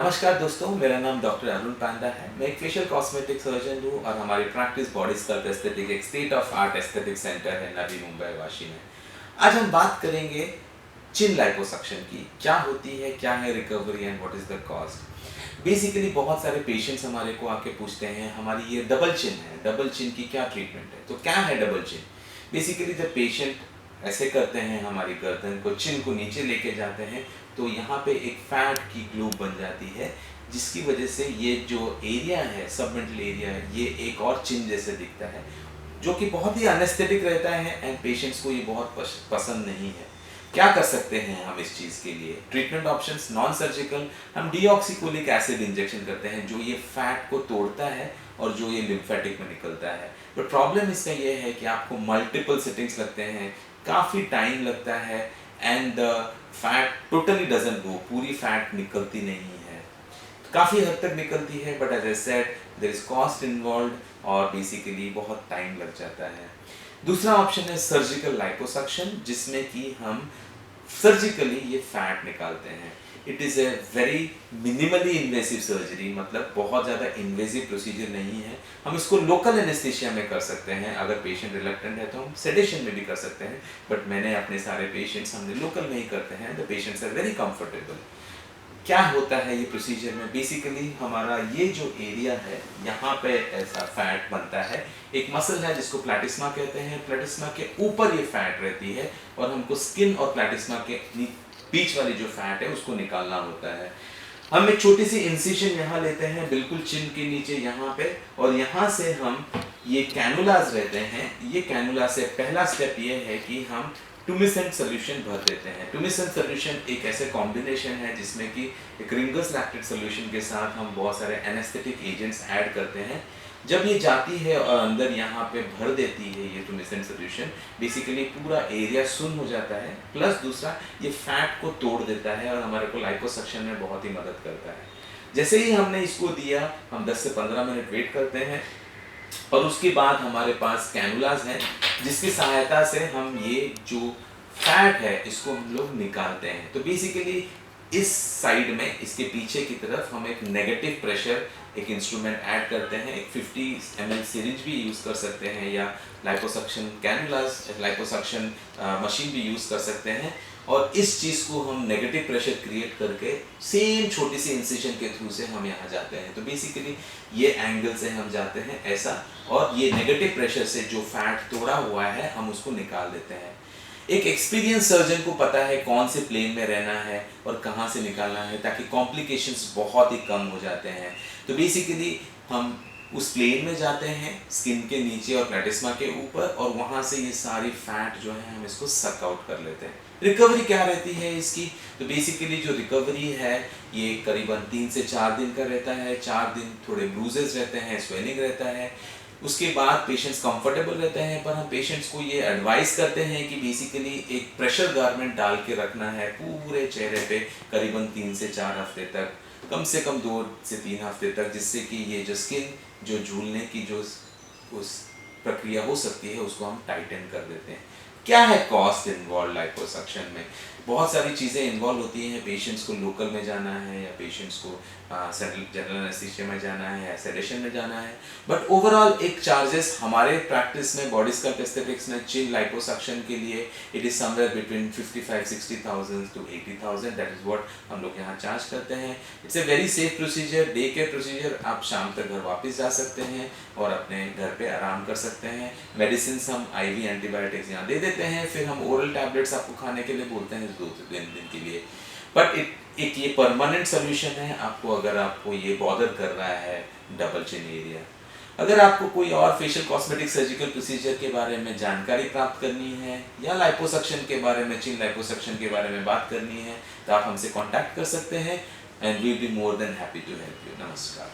नमस्कार दोस्तों, मेरा नाम डॉक्टर अरुण पांडा है। मैं एक फेशियल कॉस्मेटिक सर्जन हूँ और हमारी प्रैक्टिस बॉडी स्कल्प एस्थेटिक एक state of art aesthetic centre है नवी मुंबई वाशी में। आज हम बात करेंगे चिन लाइपोसक्शन की। क्या होती है, क्या है recovery and what is the cost. Basically बहुत सारे पेशेंट्स हमारे को आके पूछते हैं हमारी ये डबल चिन है, डबल चिन की क्या ट्रीटमेंट है। तो क्या है double chin? Basically the patient ऐसे करते हैं, हमारी गर्दन को चिन को नीचे लेके जाते हैं तो यहाँ पे एक फैट की ग्लोब बन जाती है, जिसकी वजह से ये जो एरिया है, सबमेंटल एरिया है, ये एक और चिन जैसे दिखता है, जो कि बहुत ही अनेस्थेटिक रहता है एंड पेशेंट्स को ये बहुत पसंद नहीं है। क्या कर सकते हैं हम इस चीज़ के लिए? ट्रीटमेंट ऑप्शंस नॉन सर्जिकल, हम डीऑक्सीकोलिक एसिड इंजेक्शन करते हैं जो ये फैट को तोड़ता है और जो ये लिम्फेटिक में निकलता है। बट प्रॉब्लम इसका ये है कि आपको मल्टीपल सिटिंग्स लगते हैं, काफ़ी टाइम लगता है and the fat totally doesn't go, पूरी फैट निकलती नहीं है। काफ़ी हद तक निकलती है but as I said there is cost involve और बेसिकली बहुत टाइम लग जाता है। दूसरा ऑप्शन है सर्जिकल लाइपोसक्शन, जिसमें कि हम सर्जिकली ये फैट निकालते हैं। It is a very minimally invasive surgery, मतलब बहुत ज़्यादा इन्वेसिव प्रोसीजर नहीं है। हम इसको लोकल एनेस्थीसिया में कर सकते हैं, अगर पेशेंट रिलक्टेंट है तो हम सेडेशन में भी कर सकते हैं, बट मैंने अपने सारे पेशेंट्स हमने लोकल में ही करते हैं। The patients are very comfortable. क्या होता है ये प्रोसीजर में? बेसिकली हमारा ये जो एरिया है, यहाँ पे ऐसा फैट बनता है। एक मसल है जिसको प्लैटिस्मा कहते हैं, प्लैटिस्मा के ऊपर ये फैट रहती है और हमको स्किन और प्लैटिस्मा के बीच वाली जो फैट है उसको निकालना होता है। हम एक छोटी सी इंसिशन यहाँ लेते हैं, बिल्कुल चिन के नीचे यहाँ पे, और यहाँ से हम ये कैनुलास रहते हैं। ये कैनुला से पहला स्टेप ये है कि हम टुमिसेंट सोल्यूशन भर देते हैं। टुमिसेंट सोल्यूशन एक ऐसे कॉम्बिनेशन है जिसमें कि एक रिंगस लैक्टेट सोल्यूशन के साथ हम बहुत सारे एनेस्थेटिक एजेंट्स ऐड करते हैं। जब ये जाती है और अंदर यहाँ पे भर देती है ये टुमिसेंट सोल्यूशन, बेसिकली पूरा एरिया सुन्न हो जाता है, प्लस दूसरा ये फैट को तोड़ देता है और हमारे को लाइपोसक्शन में बहुत ही मदद करता है। जैसे ही हमने इसको दिया, हम 10 से 15 मिनट वेट करते हैं और उसके बाद हमारे पास कैनुलास हैं जिसकी सहायता से हम ये जो फैट है इसको हम लोग निकालते हैं। तो बेसिकली इस साइड में, इसके पीछे की तरफ हम एक नेगेटिव प्रेशर एक इंस्ट्रूमेंट ऐड करते हैं। एक 50 ml सिरिंज भी यूज़ कर सकते हैं या लाइपोसक्शन कैनुलास, लाइपोसक्शन मशीन भी यूज़ कर सकते हैं, और इस चीज़ को हम नेगेटिव प्रेशर क्रिएट करके सेम छोटी सी इंसिशन के थ्रू से हम यहाँ जाते हैं। तो बेसिकली ये एंगल से हम जाते हैं ऐसा, और ये नेगेटिव प्रेशर से जो फैट तोड़ा हुआ है हम उसको निकाल देते हैं। एक एक्सपीरियंस सर्जन को पता है कौन से प्लेन में रहना है और कहाँ से निकालना है, ताकि कॉम्प्लिकेशंस बहुत ही कम हो जाते हैं। तो बेसिकली हम उस प्लेन में जाते हैं, स्किन के नीचे और प्लैटिस्मा के ऊपर, और वहाँ से ये सारी फैट जो है हम इसको सक आउट कर लेते हैं। रिकवरी क्या रहती है इसकी? तो बेसिकली जो रिकवरी है ये करीबन 3 से 4 दिन का रहता है। 4 दिन थोड़े ब्रूजेस रहते हैं, स्वेलिंग रहता है, उसके बाद पेशेंट्स कंफर्टेबल रहते हैं। पर हम पेशेंट्स को ये एडवाइस करते हैं कि बेसिकली एक प्रेशर गारमेंट डाल के रखना है पूरे चेहरे पे करीबन 3 से 4 हफ्ते तक, कम से कम 2 से 3 हफ्ते तक, जिससे कि ये जो स्किन जो झूलने की जो उस प्रक्रिया हो सकती है उसको हम टाइटन कर देते हैं। क्या है कॉस्ट इन्वॉल्व लाइपोसक्शन में? बहुत सारी चीज़ें इन्वॉल्व होती हैं। पेशेंट्स को लोकल में जाना है या पेशेंट्स को जनरल एनेस्थीसिया में जाना है या सेडेशन में जाना है, बट ओवरऑल एक चार्जेस हमारे प्रैक्टिस में बॉडी स्कल्प एस्थेटिक्स में चिन लाइपोसक्शन के लिए it is somewhere between 55-60,000 to 80,000। That is what हम लोग यहाँ चार्ज करते हैं। It's a very safe procedure, day care procedure. आप शाम तक घर वापस जा सकते हैं और अपने घर पे आराम कर सकते हैं। मेडिसिन हम IV एंटीबायोटिक्स यहाँ दे देते हैं, फिर हम ओरल टैबलेट्स आपको खाने के लिए बोलते हैं 2 से 3 दिन के लिए। बट एक ये परमानेंट सोल्यूशन है आपको, अगर आपको ये बॉदर कर रहा है डबल चिन एरिया। अगर आपको कोई और फेशियल कॉस्मेटिक सर्जिकल प्रोसीजर के बारे में जानकारी प्राप्त करनी है या लाइपोसक्शन के बारे में, चिन लाइपोसक्शन के बारे में बात करनी है, तो आप हमसे कांटेक्ट कर सकते हैं and we will be more than happy to help you. नमस्कार।